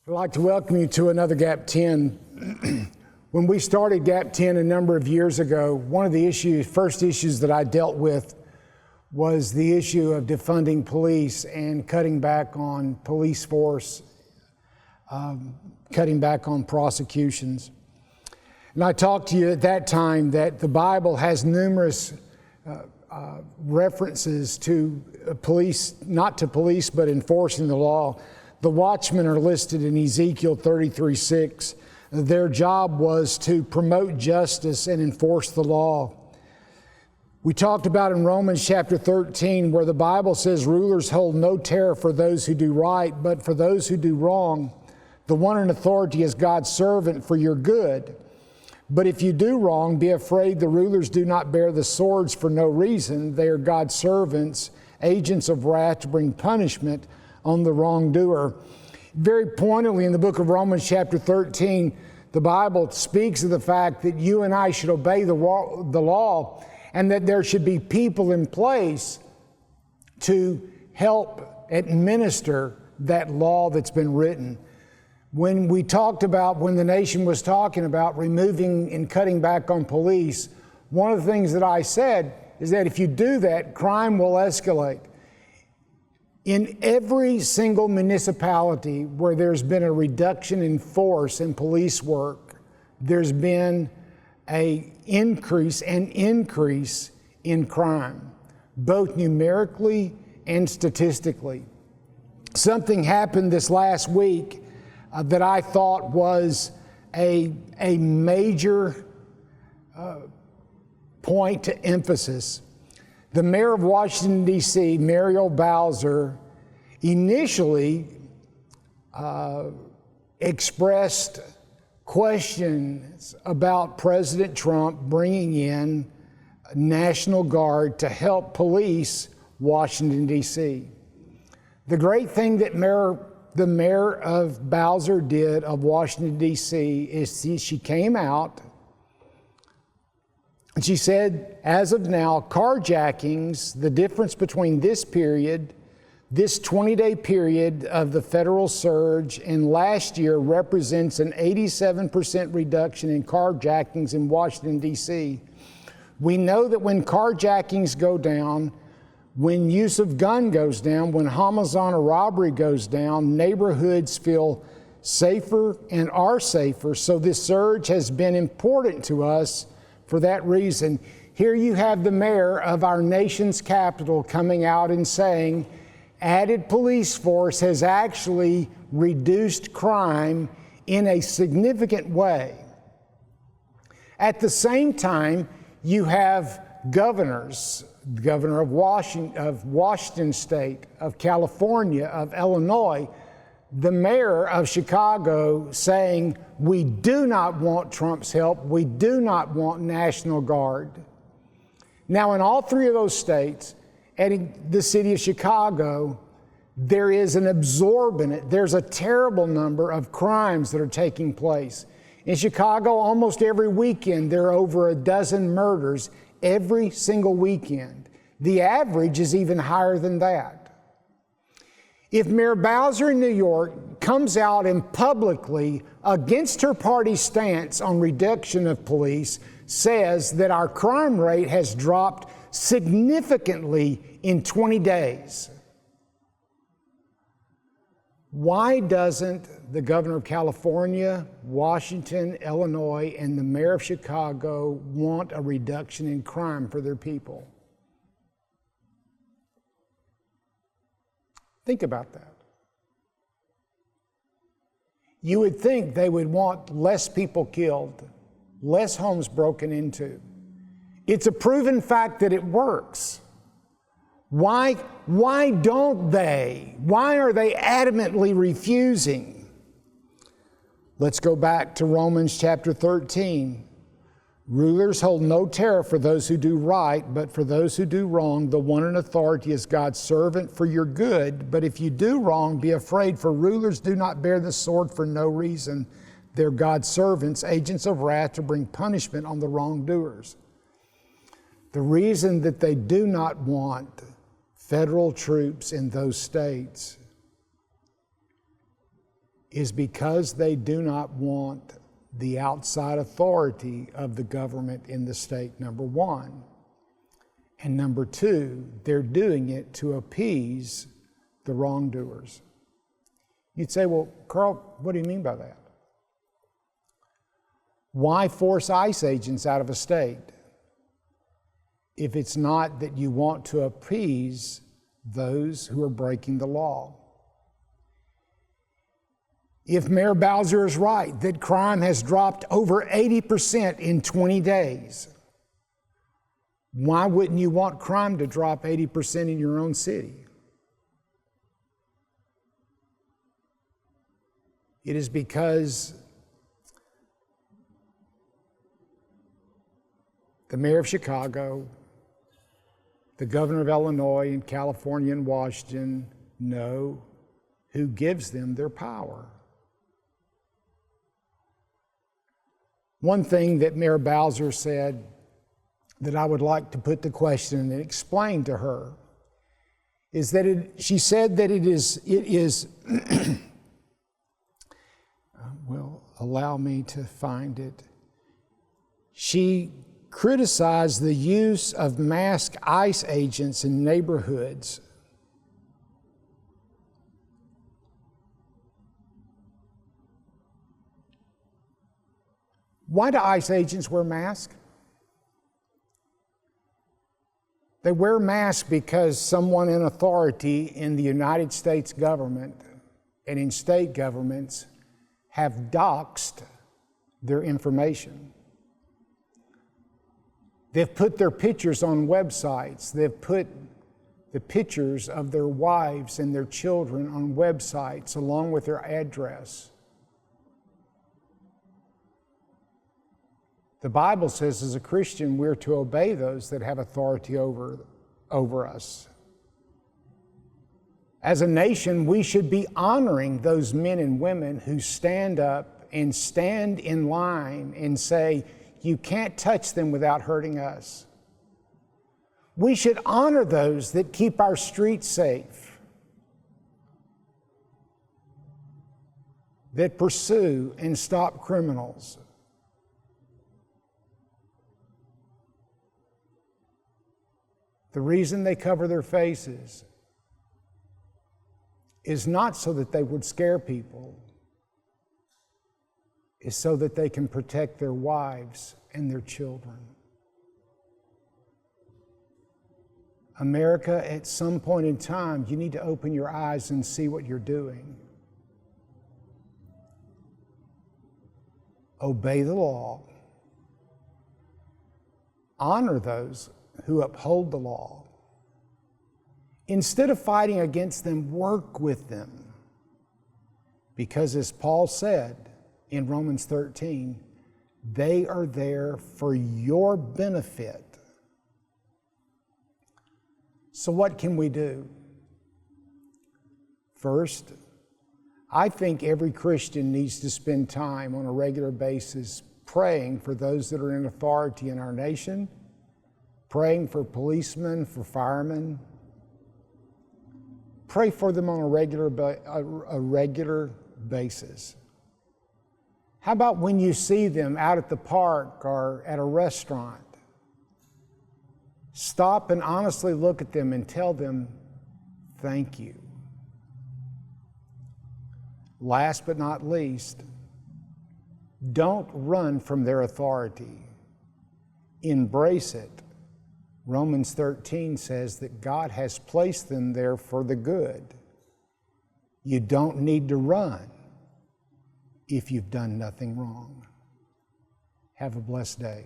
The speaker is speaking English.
I'd like to welcome you to another GAP 10. When we started GAP 10 a number of years ago, one of the first issues that I dealt with was the issue of defunding police and cutting back on police force, cutting back on prosecutions. And I talked to you at that time that the Bible has numerous references to police, not to police, but enforcing the law. The watchmen are listed in Ezekiel 33:6. Their job was to promote justice and enforce the law. We talked about in Romans chapter 13 where the Bible says rulers hold no terror for those who do right, but for those who do wrong. The one in authority is God's servant for your good. But if you do wrong, be afraid the rulers do not bear the swords for no reason. They are God's servants, agents of wrath to bring punishment on the wrongdoer. Very pointedly in the book of Romans chapter 13, the Bible speaks of the fact that you and I should obey the law and that there should be people in place to help administer that law that's been written. When the nation was talking about removing and cutting back on police, one of the things that I said is that if you do that, crime will escalate. In every single municipality where there's been a reduction in force in police work, there's been an increase in crime, both numerically and statistically. Something happened this last week that I thought was a major point to emphasis. The mayor of Washington, D.C., Muriel Bowser, initially expressed questions about President Trump bringing in National Guard to help police Washington, D.C. The great thing that the mayor of Bowser did of Washington, D.C. is she came out and she said, as of now, carjackings, the difference between this period, this 20-day period of the federal surge and last year represents an 87% reduction in carjackings in Washington, D.C. We know that when carjackings go down, when use of gun goes down, when homicide or robbery goes down, neighborhoods feel safer and are safer. So this surge has been important to us for that reason. Here you have the mayor of our nation's capital coming out and saying, added police force has actually reduced crime in a significant way. At the same time, you have governors, the governor of Washington State, of California, of Illinois, the mayor of Chicago saying, we do not want Trump's help, we do not want National Guard. Now, in all three of those states, and in the city of Chicago, there is there's a terrible number of crimes that are taking place. In Chicago, almost every weekend, there are over a dozen murders every single weekend. The average is even higher than that. If Mayor Bowser in New York comes out and publicly, against her party's stance on reduction of police, says that our crime rate has dropped significantly in 20 days, why doesn't the governor of California, Washington, Illinois, and the mayor of Chicago want a reduction in crime for their people? Think about that. You would think they would want less people killed, less homes broken into. It's a proven fact that it works. Why don't they? Why are they adamantly refusing? Let's go back to Romans chapter 13. Rulers hold no terror for those who do right, but for those who do wrong, the one in authority is God's servant for your good. But if you do wrong, be afraid, for rulers do not bear the sword for no reason. They're God's servants, agents of wrath to bring punishment on the wrongdoers. The reason that they do not want federal troops in those states is because they do not want the outside authority of the government in the state, number one. And number two, they're doing it to appease the wrongdoers. You'd say, well, Carl, what do you mean by that? Why force ICE agents out of a state if it's not that you want to appease those who are breaking the law? If Mayor Bowser is right that crime has dropped over 80% in 20 days, why wouldn't you want crime to drop 80% in your own city? It is because the mayor of Chicago, the governor of Illinois and California and Washington know who gives them their power. One thing that Mayor Bowser said that I would like to put the question and explain to her is that she said that it is well, allow me to find it. She criticized the use of masked ICE agents in neighborhoods. Why do ICE agents wear masks? They wear masks because someone in authority in the United States government and in state governments have doxed their information. They've put their pictures on websites. They've put the pictures of their wives and their children on websites along with their address. The Bible says as a Christian we're to obey those that have authority over us. As a nation, we should be honoring those men and women who stand up and stand in line and say, you can't touch them without hurting us. We should honor those that keep our streets safe, that pursue and stop criminals. The reason they cover their faces is not so that they would scare people. It's so that they can protect their wives and their children. America, at some point in time, you need to open your eyes and see what you're doing. Obey the law. Honor those who uphold the law. Instead of fighting against them, work with them. Because as Paul said in Romans 13, they are there for your benefit. So what can we do? First, I think every Christian needs to spend time on a regular basis praying for those that are in authority in our nation, praying for policemen, for firemen. Pray for them on a regular basis. How about when you see them out at the park or at a restaurant? Stop and honestly look at them and tell them, thank you. Last but not least, don't run from their authority. Embrace it. Romans 13 says that God has placed them there for the good. You don't need to run if you've done nothing wrong. Have a blessed day.